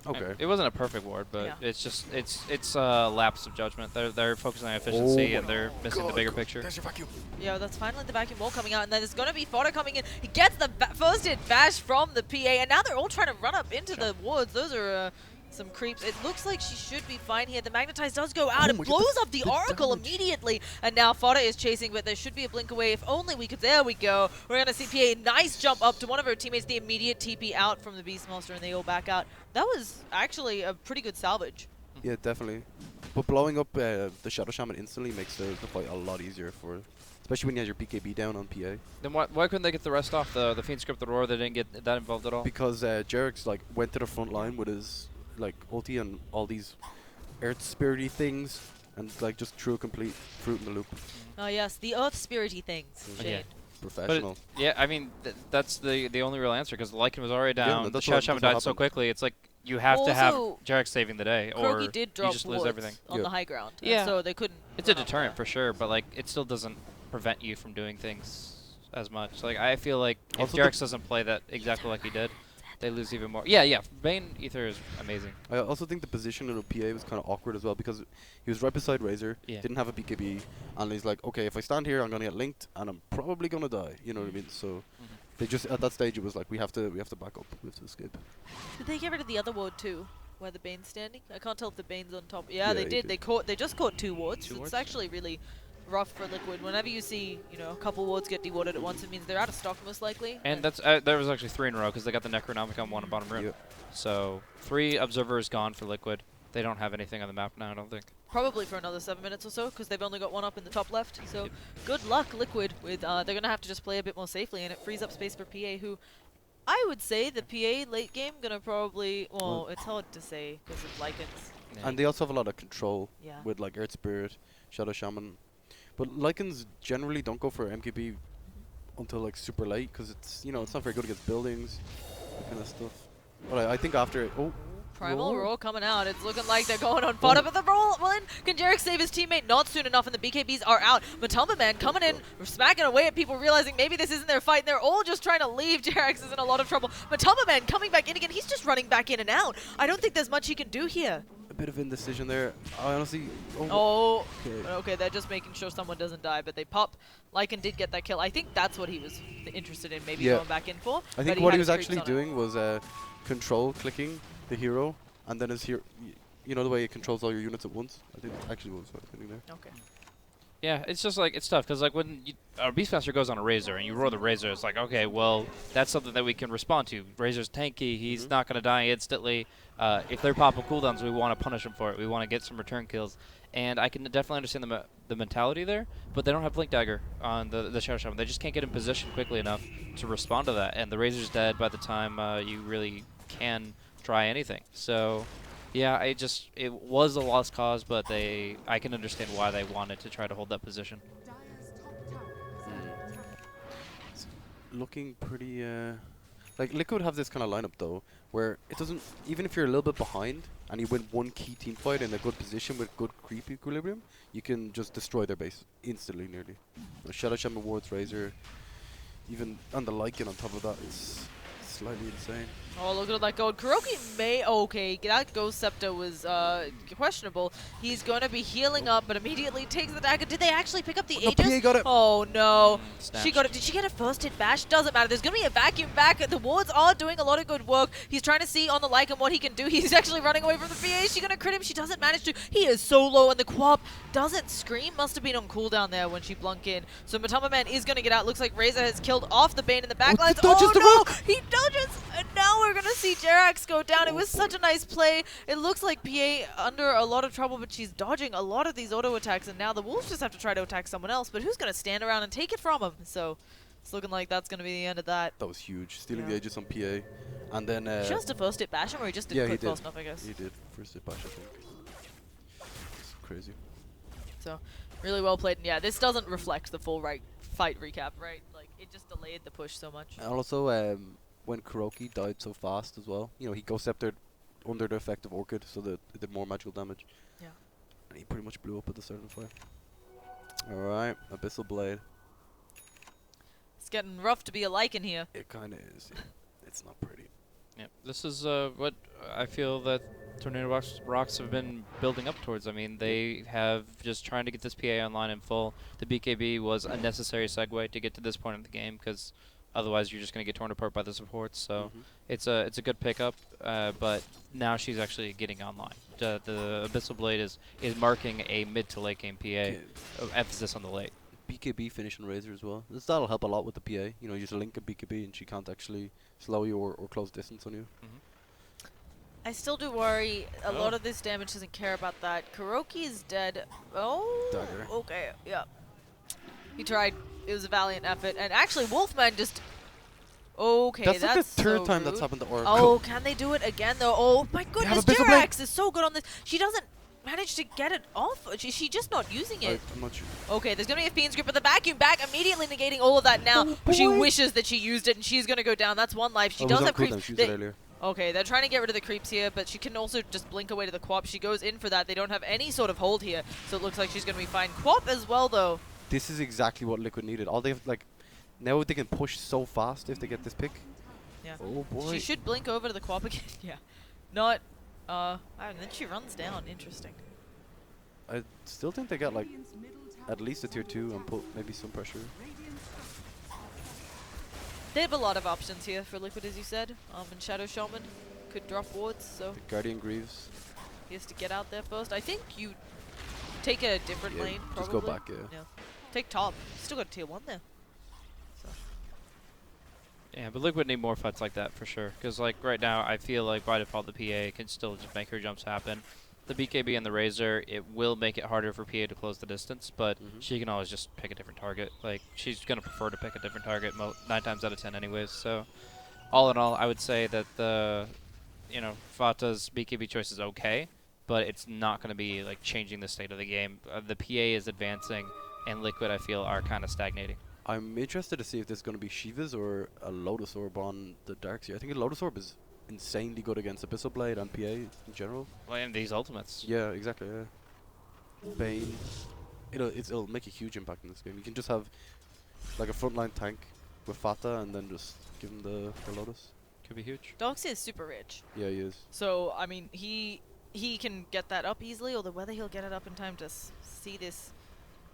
okay.
It wasn't a perfect ward, but
Yeah.
it's just it's a lapse of judgment. They're focusing on efficiency and they're missing the bigger picture.
There's your vacuum.
Yeah, that's finally the vacuum wall coming out, and then there's going to be fodder coming in. He gets the first hit bash from the PA, and now they're all trying to run up into the wards. Those are some creeps. It looks like she should be fine here. The Magnetize does go out. It
my
blows
goodness,
up the
the
Oracle
damage.
immediately, and now fodder is chasing, but there should be a blink away. If only we could. There we go. We're going to see PA nice jump up to one of her teammates. The immediate TP out from the Beastmaster, and they all back out. That was actually a pretty good salvage.
Yeah, definitely. But blowing up the Shadow Shaman instantly makes the fight a lot easier for, especially when you have your BKB down on PA.
Then why couldn't they get the rest off? The Fiend script the Roar, they didn't get that involved at all.
Because Jerick's like went to the front line with his like ulti and all these earth spirity things, and like just threw a complete fruit in the loop.
Oh yes, the Earth Spirity things.
Yeah.
Shade.
Professional.
Yeah, I mean that's the only real answer because the Lycan was already down. The
that's
Shadow
what-
Shaman
that's what
died so
happened.
quickly. It's like you have to have
Also,
Jarek saving the day, or
Krogi did
you
drop
just lose
wards
everything.
on
Yeah.
the high ground, and
Yeah.
so they couldn't.
It's a
run off
deterrent
that.
for sure, but like it still doesn't prevent you from doing things as much. Like I feel like if
Also
Jarex doesn't play that exactly like he did, they lose even more. Yeah. Bane Ether is amazing.
I also think the position of the PA was kind of awkward as well because he was right beside Razor,
Yeah.
didn't have a BKB, and he's like, okay, if I stand here, I'm gonna get linked, and I'm probably gonna die. You know what I mean? So they just at that stage it was like we have to back up, we have to escape.
Did they get rid of the other ward too, where the Bane's standing? I can't tell if the Bane's on top. Yeah,
Yeah,
they
you
did.
did.
They just caught 2 wards.
Two
It's
wards?
actually really rough for Liquid. Whenever you see, a couple wards get dewarded at once, it means they're out of stock most likely.
And that's there was actually 3 in a row because they got the Necronomicon one on bottom room.
Yep.
So 3 observers gone for Liquid. They don't have anything on the map now, I don't think.
Probably for another 7 minutes or so, because they've only got 1 up in the top left. So
Yep.
good luck, Liquid. With they're gonna have to just play a bit more safely, and it frees up space for PA, who I would say the PA late game gonna probably. Well, it's hard to say because of Lycans.
Yeah.
And they also have a lot of control
Yeah.
with like Earth Spirit, Shadow Shaman, but Lycans generally don't go for MKB until like super late because it's it's not very good against buildings, that kind of stuff. But I think after
Primal
Roar.
Roar coming out. It's looking like they're going on fodder, but the roll in. Can Jarek save his teammate? Not soon enough, and the BKBs are out. Matamba Man coming in, smacking away at people, realizing maybe this isn't their fight, and they're all just trying to leave. Jarek's is in a lot of trouble. Matamba Man coming back in again. He's just running back in and out. I don't think there's much he can do here.
a bit of indecision there. I honestly.
Oh,
Okay.
okay, they're just making sure someone doesn't die, but they pop. Lycan did get that kill. I think that's what he was interested in, maybe
Yeah.
going back in for.
I
but
think what
had
he was
his creeps
actually
on it.
doing was control clicking the hero, and then his hero. You know the way it controls all your units at once. I think that's actually what was happening there.
Okay.
Yeah, it's just like, it's tough, because like when a Beastmaster goes on a Razor and you roar the Razor, it's like, okay, well, that's something that we can respond to. Razor's tanky, he's not going to die instantly. If they're popping cooldowns, we want to punish him for it. We want to get some return kills. And I can definitely understand the mentality there, but they don't have Blink Dagger on the Shadow Shaman. They just can't get in position quickly enough to respond to that. And the Razor's dead by the time you really can try anything. So yeah, it was a lost cause, but I can understand why they wanted to try to hold that position.
It's looking pretty. Like Liquid have this kind of lineup though, where it doesn't. Even if you're a little bit behind and you win one key team fight in a good position with good creep equilibrium, you can just destroy their base instantly, nearly. Shadow Shaman wards Razor, even and the Lycan on top of that is slightly insane.
Oh, look at that gold. Kuroki may... Okay, that Ghost Scepter was questionable. He's going to be healing up, but immediately takes the dagger. Did they actually pick up the
No,
Aegis?
PA got it.
Oh, no. She
Snatched.
got it. Did she get a first hit bash? Doesn't matter. There's going to be a vacuum back. The wards are doing a lot of good work. He's trying to see on the Lycan what he can do. He's actually running away from the PA. Is she going to crit him? She doesn't manage to. He is so low, and the Quap doesn't scream. Must have been on cooldown there when she blunk in. So Matama Man is going to get out. Looks like Razor has killed off the Bane in the backlines.
dodges the
no!
rock!
He dodges! to see Jerax go down. It was such a nice play. It looks like PA under a lot of trouble, but she's dodging a lot of these auto attacks, and now the Wolves just have to try to attack someone else, but who's going to stand around and take it from him? So it's looking like that's going to be the end of that.
That was huge. Stealing the ages on PA. And then...
He just a first hit bash him, or he just didn't click fast enough, I guess?
He did. First hit bash, I think. It's crazy.
So, really well played. And yeah, this doesn't reflect the full fight recap, right? Like, it just delayed the push so much.
And also, when Kuroki died so fast as well, you know, he ghost-stepped under the effect of Orchid, so that it did more magical damage.
Yeah.
And he pretty much blew up at the start of the fight. Alright, Abyssal Blade.
It's getting rough to be a Lycan here.
It kind of is. Yeah. It's not pretty.
Yeah, this is what I feel that Tornado RoX have been building up towards. I mean, they have just trying to get this PA online in full. The BKB was a necessary segue to get to this point of the game, because otherwise you're just going to get torn apart by the supports. So it's a good pickup, but now she's actually getting online. The Abyssal Blade is marking a mid to late game PA, emphasis on the late.
BKB finish on Razor as well. That'll help a lot with the PA. You know, you just link a BKB and she can't actually slow you or close distance on you.
I still do worry. A lot of this damage doesn't care about that. Kuroki is dead. Oh,
Dagger.
Okay, yeah. He tried. It was a valiant effort. And actually, Wolfman just... Okay,
that's like the third
so
time
rude.
that's happened to Oracle.
Oh, can they do it again, though? Oh, my goodness, Jerax is so good on this. She doesn't manage to get it off. She's just not using it.
I'm not sure.
Okay, there's going to be a Fiend's Grip, but the vacuum back immediately negating all of that now. But she wishes that she used it, and she's going to go down. That's one life. She does have creeps. Okay, they're trying to get rid of the creeps here, but she can also just blink away to the Quap. She goes in for that. They don't have any sort of hold here, so it looks like she's going to be fine. Quap as well, though.
This is exactly what Liquid needed. All they have, like, now they can push so fast if they get this pick.
Yeah.
Oh boy.
She should blink over to the Quap again. Yeah. Not. And then she runs down. Interesting.
I still think they got like at least a tier 2 and put maybe some pressure.
They have a lot of options here for Liquid, as you said. And Shadow Shaman could drop wards, so
The Guardian Greaves.
he has to get out there first. I think you take a different lane, probably.
Just go back, yeah.
Take top. Still got tier 1 there. So.
Yeah, but Liquid need more fights like that for sure. Because like right now, I feel like by default the PA can still just make her jumps happen. The BKB and the Razor, it will make it harder for PA to close the distance, but she can always just pick a different target. Like, she's going to prefer to pick a different target 9 times out of 10 anyways. So, all in all, I would say that the, Fata's BKB choice is okay, but it's not going to be, like, changing the state of the game. The PA is advancing, and Liquid, I feel, are kind of stagnating.
I'm interested to see if there's going to be Shiva's or a Lotus Orb on the Darkseer. I think a Lotus Orb is insanely good against Abyssal Blade and PA in general.
Well, and these ultimates.
Yeah, exactly, yeah. Bane. It'll make a huge impact in this game. You can just have like a frontline tank with Fata and then just give him the Lotus.
Could be huge.
Doxy is super rich.
Yeah, he is.
So, I mean, he can get that up easily, although whether he'll get it up in time to see this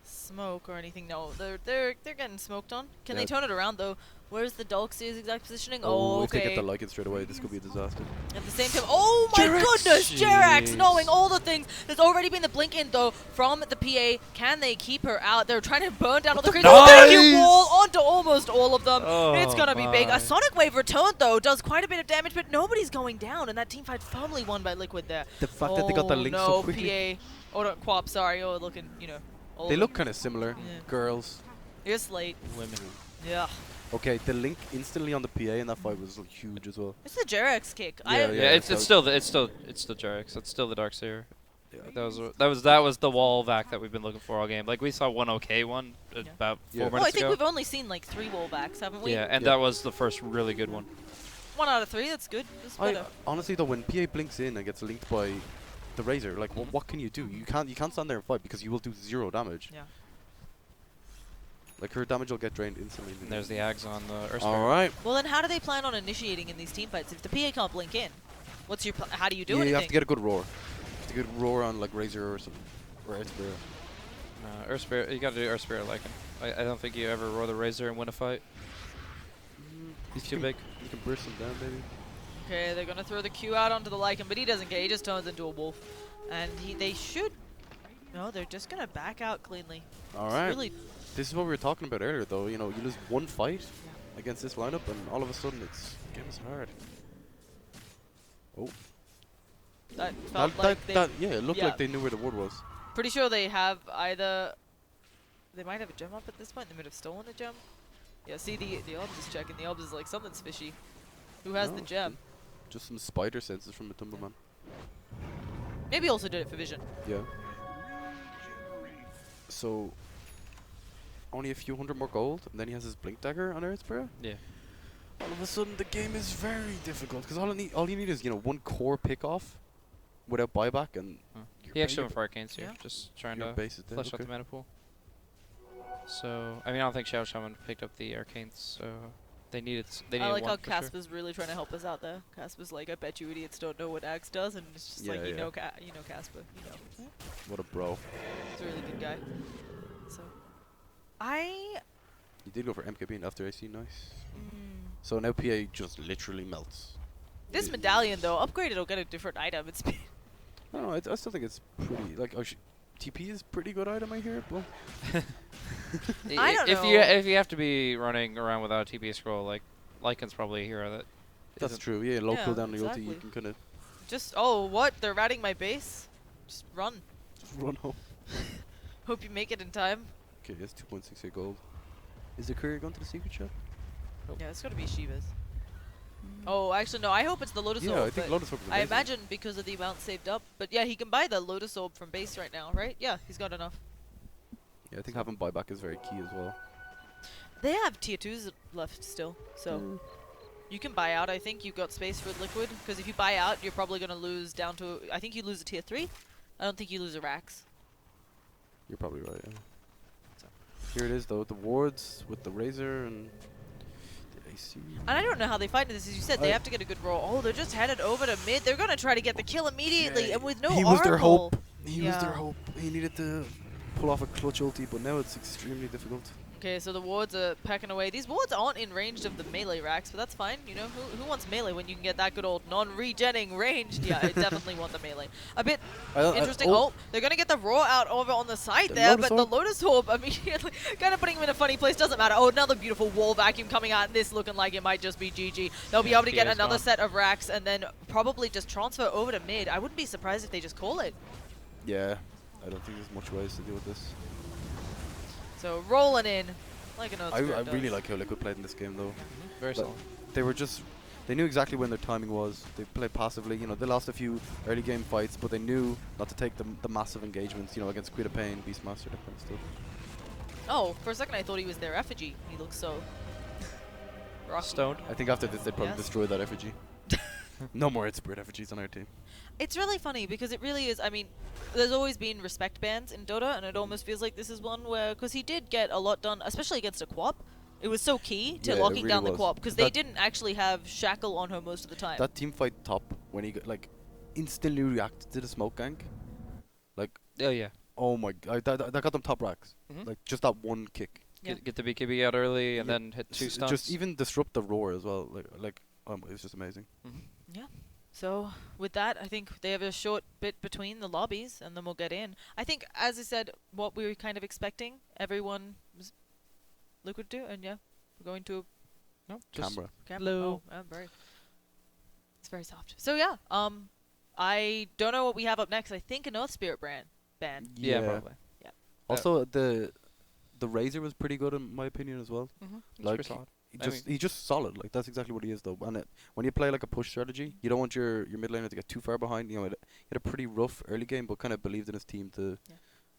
smoke or anything. No, they're getting smoked on. Can they turn it around though? Where's the Doxy's exact positioning? Oh,
if they get the Lycan straight away, this could be a disaster.
At the same time, oh my goodness, Jerax knowing all the things. There's already been the blink in though from the PA. Can they keep her out? They're trying to burn down all the creeps. Thank you, wall onto almost all of them. It's gonna be big. A Sonic Wave return though does quite a bit of damage, but nobody's going down, and that team fight firmly won by Liquid there.
The fact that they got the link so quickly.
PA. Oh, no, Quap, sorry. Oh, looking,
They look kind of similar.
Yeah.
Girls.
It's late.
Women.
Yeah.
Okay, the link instantly on the PA in that fight was huge as well.
It's the Jerax kick.
Yeah, it's still Jerax. It's still the Darkseer. Yeah, that was the wall vac that we've been looking for all game. Like we saw one OK one about 4 minutes ago.
I think we've only seen like 3 wall backs, haven't we?
Yeah, and that was the first really good one.
1 out of 3. That's good. That's better.
Honestly though, when PA blinks in and gets linked by the Razor, like what can you do? You can't stand there and fight because you will do 0 damage.
Yeah.
Like her damage will get drained instantly.
And there's the Ags on the Earth.
All right.
Well then, how do they plan on initiating in these team fights if the PA can't blink in? What's your how do you do anything?
You have to get a good roar. You have to get a roar on like Razor or something, or Earth Spirit.
Earth Spirit. You gotta do Earth Spirit like him. I don't think you ever roar the Razor and win a fight. He's too big.
You can burst him down, baby.
Okay, they're gonna throw the Q out onto the Lycan, but he doesn't care. He just turns into a wolf, and they should. No, they're just gonna back out cleanly.
All right. Really, this is what we were talking about earlier, though. You lose one fight against this lineup, and all of a sudden, it's game's hard. Oh.
That felt like they...
yeah, it looked like they knew where the ward was.
Pretty sure they have either... They might have a gem up at this point. They might have stolen a gem. Yeah, see, the obs is checking. The obs is like, something's fishy. Who has the gem?
Just some spider senses from the Timberman.
Maybe also did it for vision.
Yeah. So, only a few hundred more gold, and then he has his Blink Dagger on Earth Spirit?
Yeah.
All of a sudden, the game is very difficult, because all you need is, one core pick-off without buyback, and
He actually went for Arcanes here, just trying to
base is dead,
flush out the mana pool. So, I mean, I don't think Xiao Shaman picked up the Arcanes, so they needed
I like how
one for sure.
Casper's really trying to help us out there. Casper's like, I bet you idiots don't know what Axe does, and it's just like, you know Casper, you know.
What a bro.
He's a really good guy. So,
He did go for MKB after AC, nice. So now PA just literally melts.
This medallion, though, upgraded will get a different item. It's
I don't know, I still think it's pretty, like, TP is pretty good item, I hear, but...
I don't know.
If you have to be running around without a TP scroll, like, Lycan's probably a hero that...
That's true, yeah, low cooldown the ulti, you can kind of...
Just, oh, what? They're ratting my base? Just run.
Just run home.
Hope you make it in time.
Okay, that's 2.68 gold. Is the courier going to the secret shop?
Nope.
Yeah, it's gotta be Shiva's. Oh, actually, no, I hope it's the Lotus Orb.
Yeah, I think Lotus Orb is
I
amazing.
imagine because of the amount saved up. But yeah, he can buy the Lotus Orb from base right now, right? Yeah, he's got enough.
Yeah, I think having buyback is very key as well.
They have tier 2s left still, so you can buy out. I think you've got space for liquid, because if you buy out, you're probably going to lose down to... I think you lose a tier 3. I don't think you lose a Rax.
You're probably right, yeah. So. Here it is, though, the wards with the Razor and the AC.
And I don't know how they fight this. As you said, they have to get a good roll. Oh, they're just headed over to mid. They're going to try to get the kill immediately, and with no
He
Oracle.
was their hope. He was their hope. He needed to pull off a clutch ulti, but now it's extremely difficult.
Okay, so the wards are pecking away. These wards aren't in range of the melee racks, but that's fine. You know, who wants melee when you can get that good old non-regenning ranged? Yeah, I definitely want the melee. A bit interesting. Oh, they're going to get the Raw out over on the side there, but the Lotus Orb immediately kind of putting him in a funny place. Doesn't matter. Oh, another beautiful wall vacuum coming out, and this looking like it might just be GG. They'll be able to get another set of racks and then probably just transfer over to mid. I wouldn't be surprised if they just call it.
Yeah, I don't think there's much ways to deal with this.
So rolling in. Like
I really like how Liquid played in this game, though.
Very solid.
They were just... They knew exactly when their timing was. They played passively. You know, they lost a few early game fights, but they knew not to take the massive engagements, you know, against Queen of Pain, Beastmaster, that kind of stuff.
Oh, for a second I thought he was their effigy. He looks so... rocky.
Stoned.
I think after this they'd probably destroy that effigy. No more Spirit effigies on our team.
It's really funny because it really is. I mean, there's always been respect bans in Dota, and it almost feels like this is one where, because he did get a lot done, especially against a Quap. It was so key to locking down the Quap, because they didn't actually have Shackle on her most of the time.
That team fight top, when he got, like, instantly reacted to the smoke gank. Like,
oh yeah.
Oh my god, that got them top racks. Like, just that one kick.
Get the BKB out early and then hit 2 stuns.
Just even disrupt the roar as well. It's just amazing.
Yeah. So, with that, I think they have a short bit between the lobbies, and then we'll get in. I think, as I said, what we were kind of expecting, everyone was Liquid do, and yeah, we're going to
Camera.
Hello. Oh, very. It's very soft. So yeah, I don't know what we have up next. I think an Earth Spirit ban.
Yeah, probably.
Yeah.
Also, the Razor was pretty good in my opinion as well. Like,
solid.
He's just solid. Like, that's exactly what he is, though. And when you play like a push strategy, you don't want your mid laner to get too far behind. You know, he had a pretty rough early game, but kind of believed in his team to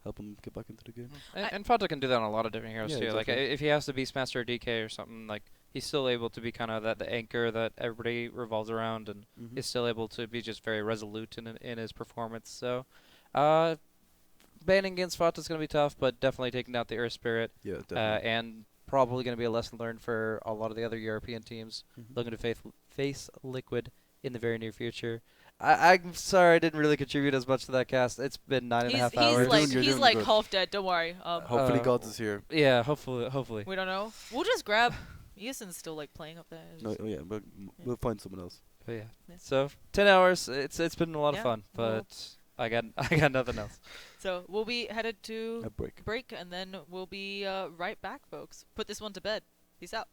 help him get back into the game.
And Fanta can do that on a lot of different heroes too.
Exactly.
Like, if he has to be Beastmaster or DK or something, like, he's still able to be kind of the anchor that everybody revolves around, and is still able to be just very resolute in his performance. So, banning against Fanta is going to be tough, but definitely taking out the Earth Spirit.
Yeah, definitely.
And probably going to be a lesson learned for a lot of the other European teams looking to face Liquid in the very near future. I'm sorry I didn't really contribute as much to that cast. It's been 9.5 hours.
He's like half dead. Don't worry.
Hopefully Gods is here.
Yeah, hopefully.
We don't know. We'll just grab... Eason's still like playing up there.
No, we'll find someone else.
But yeah. So 10 hours. It's been a lot of fun, but I got nothing else.
So we'll be headed to
a break,
and then we'll be right back, folks. Put this one to bed. Peace out.